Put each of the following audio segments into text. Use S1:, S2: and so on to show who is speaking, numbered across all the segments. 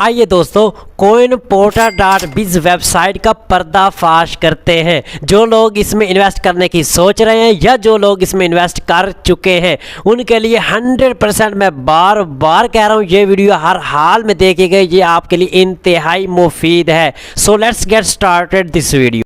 S1: आइए दोस्तों, coinportal.biz website का पर्दाफाश करते हैं। जो लोग इसमें इन्वेस्ट करने की सोच रहे हैं या जो लोग इसमें इन्वेस्ट कर चुके हैं उनके लिए 100% मैं बार बार कह रहा हूँ, ये वीडियो हर हाल में देखिएगा, ये आपके लिए इंतहाई मुफीद है। So let's get started this video.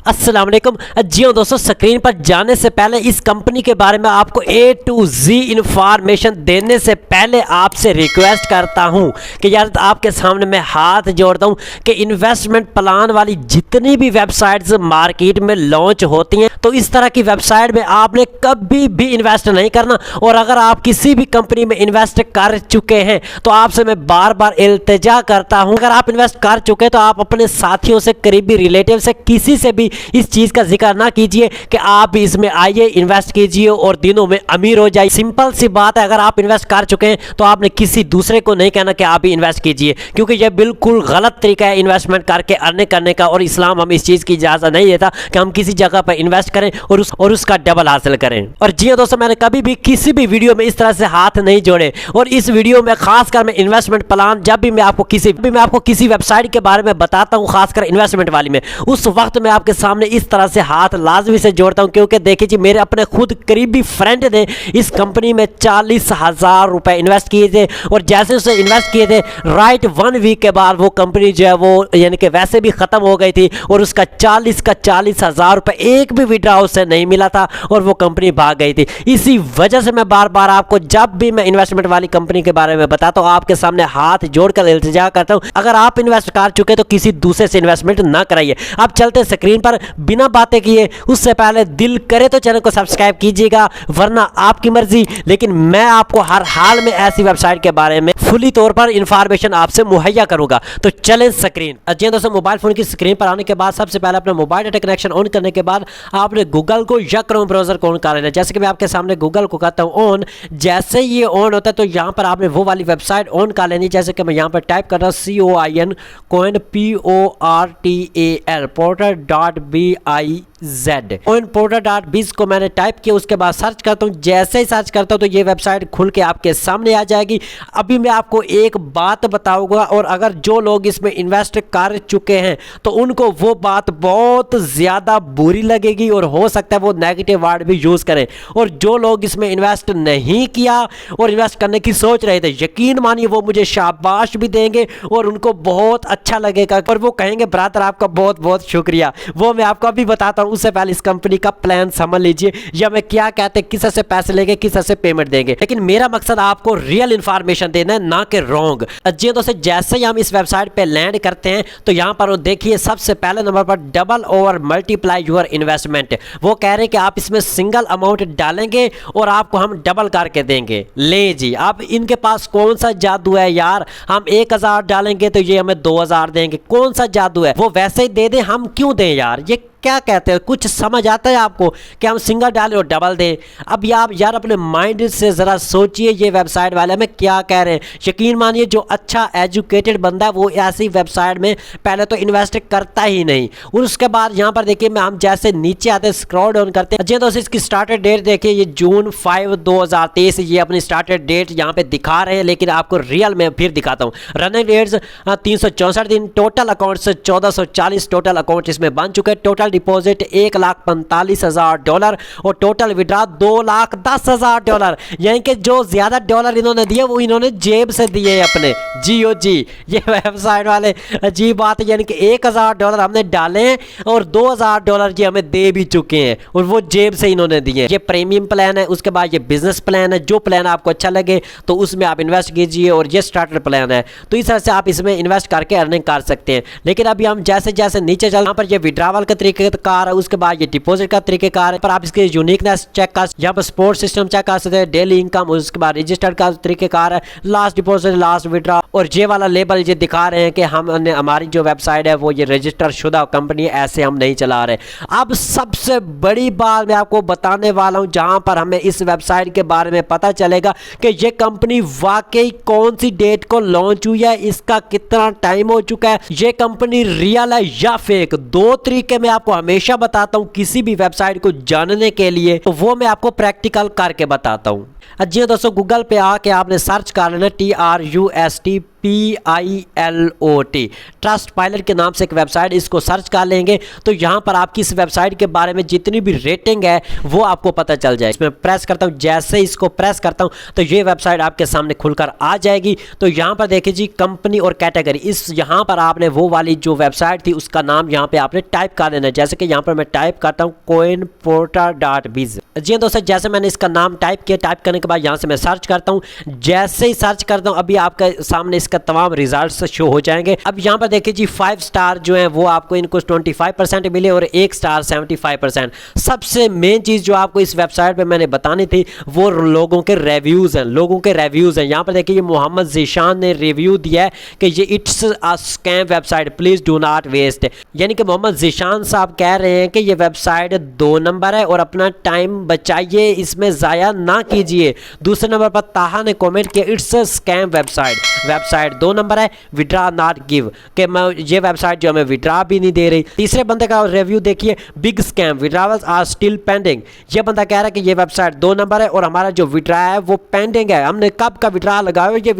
S1: अस्सलाम वालेकुम। जी हाँ दोस्तों, स्क्रीन पर जाने से पहले इस कंपनी के बारे में आपको A to Z इंफॉर्मेशन देने से पहले आपसे रिक्वेस्ट करता हूं कि यार आपके सामने मैं हाथ जोड़ता हूं कि इन्वेस्टमेंट प्लान वाली जितनी भी वेबसाइट्स मार्केट में लॉन्च होती हैं तो इस तरह की वेबसाइट में आपने कभी भी इन्वेस्ट नहीं करना। और अगर आप किसी भी कंपनी में इन्वेस्ट कर चुके हैं तो आपसे मैं बार बार इल्तिजा करता हूं, अगर आप इन्वेस्ट कर चुके हैं तो आप अपने साथियों से, करीबी रिलेटिव से, किसी से भी इस चीज का जिक्र ना कीजिए कि आप भी इसमें आइए, इन्वेस्ट कीजिए और दिनों में अमीर हो जाइए। सिंपल सी बात है, अगर आप इन्वेस्ट कर चुके हैं तो आपने किसी दूसरे को नहीं कहना कि आप भी इन्वेस्ट कीजिए, क्योंकि यह बिल्कुल गलत तरीका है इन्वेस्टमेंट करके अर्निंग करने का। और इस्लाम हमें इस चीज की इजाजत नहीं देता कि हम किसी जगह पर इन्वेस्ट करें और उसका डबल हासिल करें। और जी हाँ दोस्तों, मैंने कभी भी किसी भी वीडियो में इस तरह से हाथ नहीं जोड़े। और इस वीडियो में खासकर मैं इन्वेस्टमेंट प्लान, जब भी मैं आपको किसी वेबसाइट के बारे में बताता हूँ, खासकर इन्वेस्टमेंट वाली में, उस वक्त मैं आपके सामने इस तरह से हाथ लाजमी से जोड़ता हूं, क्योंकि देखिए जी, मेरे अपने खुद करीबी फ्रेंड ने इस कंपनी में 40,000 रुपए इन्वेस्ट किए थे। और जैसे उसे इन्वेस्ट किए थे, राइट 1 वीक के बाद वो कंपनी जो है वो यानी कि वैसे भी खत्म हो गई थी और उसका 40,000 रुपए एक भी विड्रॉ उससे नहीं मिला था और वो कंपनी भाग गई थी। इसी वजह से मैं बार बार आपको जब भी मैं इन्वेस्टमेंट वाली कंपनी के बारे में बताता हूं, आपके सामने हाथ जोड़कर इल्तिजा करता हूं, अगर आप इन्वेस्ट कर चुके तो किसी दूसरे से इन्वेस्टमेंट ना कराइए। अब चलते स्क्रीन पर, बिना बातें किए उससे पहले दिल करे तो चैनल को सब्सक्राइब कीजिएगा, वरना आपकी मर्जी, लेकिन मैं आपको हर हाल में ऐसी वेबसाइट के बारे में फुली तौर पर इंफॉर्मेशन आपसे मुहैया करूंगा। तो चलें स्क्रीन। जी दोस्तों, मोबाइल फोन की स्क्रीन पर आने के बाद सबसे पहले अपना मोबाइल डाटा कनेक्शन ऑन करने के बाद आपने गूगल को या क्रोम ब्राउजर को ऑन कर लेना। जैसे कि मैं आपके सामने गूगल को कहता हूं ऑन, जैसे ये ऑन होता है तो यहां पर आपने वो वाली वेबसाइट ऑन कर लेनी। जैसे कि मैं यहां पर टाइप कर रहा हूं COIN PORTAL portal.biz। coinportal.biz को मैंने टाइप किया, उसके बाद सर्च करता हूं। जैसे ही सर्च करता हूं तो ये वेबसाइट खुल के आपके सामने आ जाएगी। अभी मैं आपको एक बात बताऊंगा, और अगर जो लोग इसमें इन्वेस्ट कर चुके हैं तो उनको वो बात बहुत ज्यादा बुरी लगेगी और हो सकता है वो नेगेटिव वर्ड भी यूज करें। और जो लोग इसमें इन्वेस्ट नहीं किया और इन्वेस्ट करने की सोच रहे थे, यकीन मानिए वो मुझे शाबाश भी देंगे और उनको बहुत अच्छा लगेगा और वो कहेंगे ब्रदर आपका बहुत बहुत शुक्रिया। वो मैं आपको अभी बताता हूं, उससे पहले इस कंपनी का प्लान समझ लीजिए, या मैं क्या कहते हैं, किस से पैसे लेंगे, किस से पेमेंट देंगे। लेकिन मेरा मकसद आपको रियल इंफॉर्मेशन देना है, ना कि रॉन्ग। जी दोस्तों, जैसे ही हम इस वेबसाइट पे लैंड करते हैं तो यहां पर देखिए सबसे पहले नंबर पर double over multiply your investment. वो कह रहे हैं कि आप इसमें सिंगल अमाउंट डालेंगे और आपको हम डबल करके देंगे। ले जी, अब इनके पास कौन सा जादू है यार, हम 1,000 डालेंगे तो ये हमें 2,000 देंगे, कौन सा जादू है? वो वैसे ही दे दें, हम क्यों दें यार? ये क्या कहते हैं, कुछ समझ आता है आपको कि हम सिंगल डालें और डबल दें? अब आप यार अपने माइंड से जरा सोचिए, ये वेबसाइट वाले हमें क्या कह रहे हैं। यकीन मानिए जो अच्छा एजुकेटेड बंदा है वो ऐसी वेबसाइट में पहले तो इन्वेस्ट करता ही नहीं। और उसके बाद यहाँ पर देखिए, हम जैसे नीचे आते हैं, स्क्रॉल डाउन करते हैं, तो इसकी स्टार्टेड डेट देखिए, ये June 5, 2023 ये अपनी स्टार्टेड डेट यहाँ पे दिखा रहे हैं, लेकिन आपको रियल में फिर दिखाता हूँ। रनिंग डेट्स 364 दिन, टोटल अकाउंट से 1440 टोटल अकाउंट इसमें बन चुके हैं। टोटल डिपॉजिट $1,45,000 और टोटल विड्रॉ $2,10,000। यानी कि जो ज्यादा डॉलर इन्होंने दिए वो इन्होंने जेब से दिए अपने। जी ओ जी, ये वेबसाइट वाले अजीब बात है, यानी कि $1,000 हमने डाले और $2,000 ये हमें दे भी चुके हैं और वो जेब से इन्होंने दिए। ये प्रीमियम प्लान है, उसके बाद ये बिजनेस प्लान है। जो प्लान आपको अच्छा लगे तो उसमें आप इन्वेस्ट कीजिए, और ये स्टार्टर प्लान है। तो इस तरह से आप इसमें इन्वेस्ट करके अर्निंग कर सकते हैं। लेकिन अभी हम जैसे जैसे नीचे चल, यहाँ पर ये विड्रॉवल का तरीके कार है, उसके बाद ये डिपॉजिट का तरीकेकार है, पर आप इसके यूनिकनेस चेक कर, यहाँ पर सपोर्ट सिस्टम चेक कर सकते हैं, डेली इनकम, उसके बाद रजिस्टर्ड का तरीकेकार है, लास्ट डिपॉजिट, लास्ट विड्रॉ। और ये वाला लेबल ये दिखा रहे हैं कि हमने, हमारी जो वेबसाइट है वो ये रजिस्टर शुदा कंपनी, ऐसे हम नहीं चला रहे। अब सबसे बड़ी बात मैं आपको बताने वाला हूं, जहां पर हमें इस वेबसाइट के बारे में पता चलेगा कि ये कंपनी वाकई कौन सी डेट को लॉन्च हुई है, इसका कितना टाइम हो चुका है, ये कंपनी रियल है या फेक। दो तरीके में आपको हमेशा बताता हूँ किसी भी वेबसाइट को जानने के लिए, तो वो मैं आपको प्रैक्टिकल करके बताता हूँ। जी दोस्तों, गूगल पे आके आपने सर्च कर लेना TRUSTPILOT, ट्रस्ट पायलट के नाम से एक वेबसाइट, इसको सर्च कर लेंगे तो यहाँ पर आपकी इस वेबसाइट के बारे में जितनी भी रेटिंग है वो आपको पता चल जाए। इसमें प्रेस करता हूँ, जैसे इसको प्रेस करता हूँ तो ये वेबसाइट आपके सामने खुलकर आ जाएगी। तो यहाँ पर देखिए जी, कंपनी और कैटेगरी, इस यहाँ पर आपने वो वाली जो वेबसाइट थी उसका नाम यहाँ पे आपने टाइप कर देना है। जैसे कि यहाँ पर मैं टाइप करता हूँ coinportal.biz। जी दोस्तों, जैसे मैंने इसका नाम टाइप किया, टाइप करने के बाद यहाँ से मैं सर्च करता हूँ। जैसे ही सर्च करता हूँ अभी आपके सामने इसका तमाम रिजल्ट्स शो हो जाएंगे। अब यहाँ पर देखिए जी, 5 स्टार जो है वो आपको इनको 25% मिले और 1 स्टार 75%। सबसे मेन चीज़ जो आपको इस वेबसाइट पे मैंने बतानी थी वो लोगों के रिव्यूज़ हैं, लोगों के रिव्यूज़ हैं। यहाँ पर देखिए, ये मोहम्मद ज़ीशान ने रिव्यू दिया है कि ये it's a scam website, please do not waste. यानी कि मोहम्मद ज़ीशान साहब कह रहे हैं कि ये वेबसाइट 2 नंबर है और अपना टाइम बचाइए, इसमें ज़ाया ना कीजिए। दूसरे नंबर पर ताहा ने कमेंट किया, it's a scam website, website 2 number है, विड्रा नॉट गिव, कि मैं ये वेबसाइट जो हमें विड्रा भी नहीं दे रही। तीसरे बंदे का रिव्यू देखिए, big scam, withdrawals are still pending. ये बंदा कह रहा है कि ये वेबसाइट 2 नंबर है और हमारा जो विड्रा है वो पेंडिंग है, हमने कब का विड्रा लगाया, ये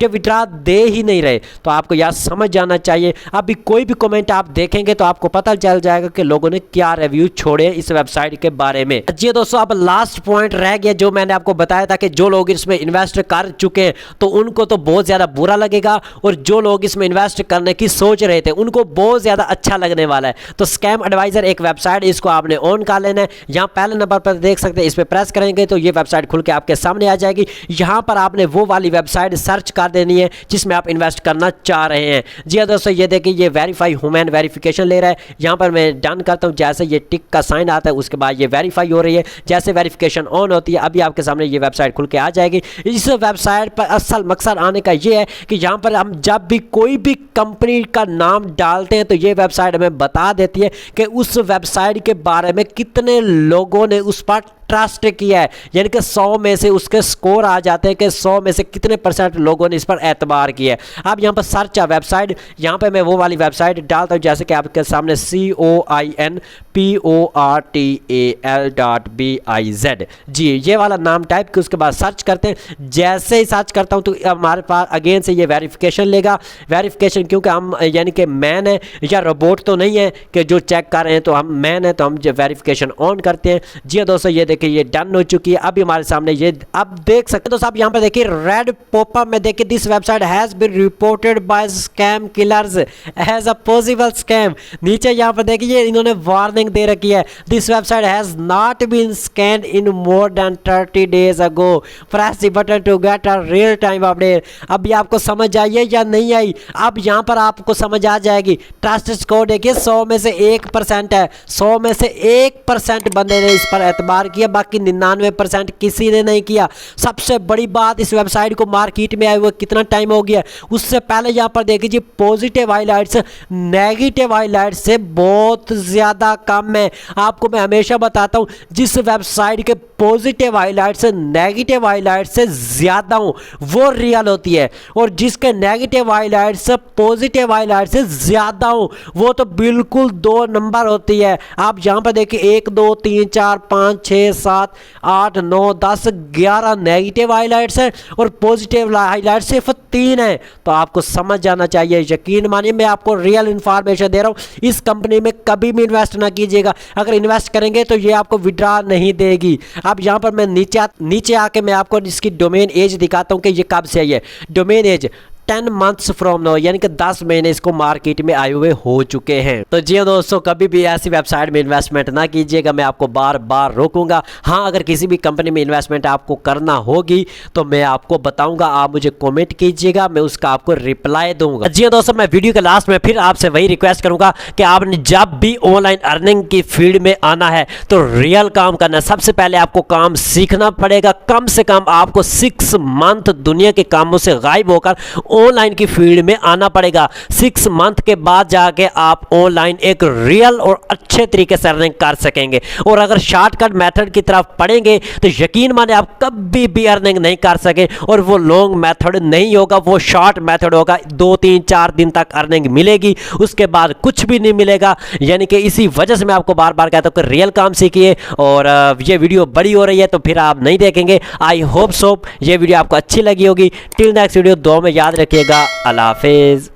S1: विड्रा दे ही नहीं रहे। तो आपको यार समझ जाना चाहिए। अभी कोई भी कमेंट आप देखेंगे तो आपको पता चल जाएगा कि लोगों ने क्या रिव्यू छोड़े इस वेबसाइट के बारे में। जी दोस्तों, अब लास्ट पॉइंट रह गया जो मैंने आपको बताया था कि जो लोग इसमें इन्वेस्ट कर चुके हैं तो उनको तो बहुत ज़्यादा बुरा लगेगा, और जो लोग इसमें इन्वेस्ट करने की सोच रहे थे उनको बहुत ज़्यादा अच्छा लगने वाला है। तो स्कैम एडवाइजर एक वेबसाइट, इसको आपने ऑन कर लेना है। यहाँ पहले नंबर पर देख सकते हैं, इस पर प्रेस करेंगे तो ये वेबसाइट खुल के आपके सामने आ जाएगी। यहाँ पर आपने वो वाली वेबसाइट सर्च कर देनी है जिसमें आप इन्वेस्ट करना चाह रहे हैं। जी हाँ दोस्तों, ये देखिए, ये वेरीफाई ह्यूमन वेरिफिकेशन ले रहा है। यहाँ पर मैं डन करता हूँ, जैसे ये टिक का साइन आता है उसके बाद ये वेरीफाई हो रही है। जैसे वेरिफिकेशन ऑन होती है अभी आपके सामने ये वेबसाइट खुल के आ जाएगी। इस वेबसाइट पर असल मकसद आने का ये है कि यहाँ पर हम जब भी कोई भी कंपनी का नाम डालते हैं तो ये वेबसाइट हमें बता देती है कि उस वेबसाइट के बारे में कितने लोगों ने उस पर ट्रस्ट किया है। यानी कि 100 में से उसके स्कोर आ जाते हैं कि 100 में से कितने % लोगों ने इस पर एतबार किया है। अब यहाँ पर सर्च है वेबसाइट, यहाँ पे मैं वो वाली वेबसाइट डालता हूँ जैसे कि आपके सामने coinportal.biz। जी, ये वाला नाम टाइप के उसके बाद सर्च करते हैं। जैसे ही सर्च करता हूँ तो हमारे पास अगेन से ये वेरिफिकेशन लेगा। वेरिफिकेशन क्योंकि हम यानी कि मैन है या रोबोट तो नहीं है कि जो चेक कर रहे हैं, तो हम मैन है तो हम वेरिफिकेशन ऑन करते हैं। जी दोस्तों, ये देखिए ये डन हो चुकी है। अभी हमारे सामने ये आप देख सकते हो। तो आप यहाँ पर देखिए रेड पॉपअप में देखिए, this website has been reported by scam killers as a possible scam. नीचे यहाँ पर देखिए इन्होंने वार्निंग दे रखी है, this website has not been scanned in more than 30 days ago, press the button to get a real time update. अभी आपको समझ आई है या नहीं आई? अब यहाँ पर आपको समझ आ जाएगी। ट्रस्ट स्कोर देखिए 100 में से 1% है, 100 में से 1% बंदे ने इस पर एतबार किया, बाकी 99% किसी ने नहीं किया। सबसे बड़ी बात, इस वेबसाइट को मार्केट में आए हुए कितना टाइम हो गया, उससे पहले यहाँ पर देखिए पॉजिटिव हाईलाइट्स नेगेटिव हाईलाइट्स से बहुत ज़्यादा कम है। आपको मैं हमेशा बताता हूँ, जिस वेबसाइट के पॉजिटिव हाईलाइट से नेगेटिव हाईलाइट से ज़्यादा हो वो रियल होती है, और जिसके नेगेटिव हाईलाइट से पॉजिटिव हाईलाइट से ज़्यादा हो वो तो बिल्कुल 2 नंबर होती है। आप यहाँ पर देखिए 1 2 3 4 5 6 7 8 9 10 11 नेगेटिव हाईलाइट्स हैं और पॉजिटिव हाईलाइट सिर्फ 3 है। तो आपको समझ जाना चाहिए। यकीन मानिए मैं आपको रियल इन्फॉर्मेशन दे रहा हूँ। इस कंपनी में कभी भी इन्वेस्ट ना कीजिएगा। अगर इन्वेस्ट करेंगे तो ये आपको विड्रा नहीं देगी। अब यहाँ पर मैं नीचे आके मैं आपको इसकी डोमेन एज दिखाता हूँ कि ये कब से आई है। Domain age 10 months from now, यानी कि 10 महीने इसको मार्केट में आए हुए हो चुके हैं। तो जी दोस्तों, कभी भी ऐसी वेबसाइट में इन्वेस्टमेंट ना कीजिएगा, मैं आपको बार बार रोकूंगा। हाँ, अगर किसी भी कंपनी में इन्वेस्टमेंट आपको करना होगी तो मैं आपको बताऊंगा, आप मुझे कमेंट कीजिएगा, मैं उसका आपको रिप्लाई दूंगा। जी दोस्तों, मैं वीडियो के लास्ट में फिर आपसे वही रिक्वेस्ट करूंगा कि आपने जब भी ऑनलाइन अर्निंग की फील्ड में आना है तो रियल काम करना है। सबसे पहले आपको काम सीखना पड़ेगा। कम से कम आपको 6 मंथ दुनिया के कामों से गायब होकर ऑनलाइन की फील्ड में आना पड़ेगा। 6 मंथ के बाद जाके आप ऑनलाइन एक रियल और अच्छे तरीके से अर्निंग कर सकेंगे। और अगर शॉर्टकट मेथड की तरफ पढ़ेंगे तो यकीन माने आप कभी भी अर्निंग नहीं कर सके, और वो लॉन्ग मेथड नहीं होगा, वो शॉर्ट मेथड होगा। 2-3-4 दिन तक अर्निंग मिलेगी, उसके बाद कुछ भी नहीं मिलेगा। यानी कि इसी वजह से मैं आपको बार बार कहता हूं कि रियल काम सीखिए। और ये वीडियो बड़ी हो रही है तो फिर आप नहीं देखेंगे। आई होप सो ये वीडियो आपको अच्छी लगी होगी। टिल नेक्स्ट वीडियो, दुआ में याद रखिएगा। अल्लाह हाफिज़।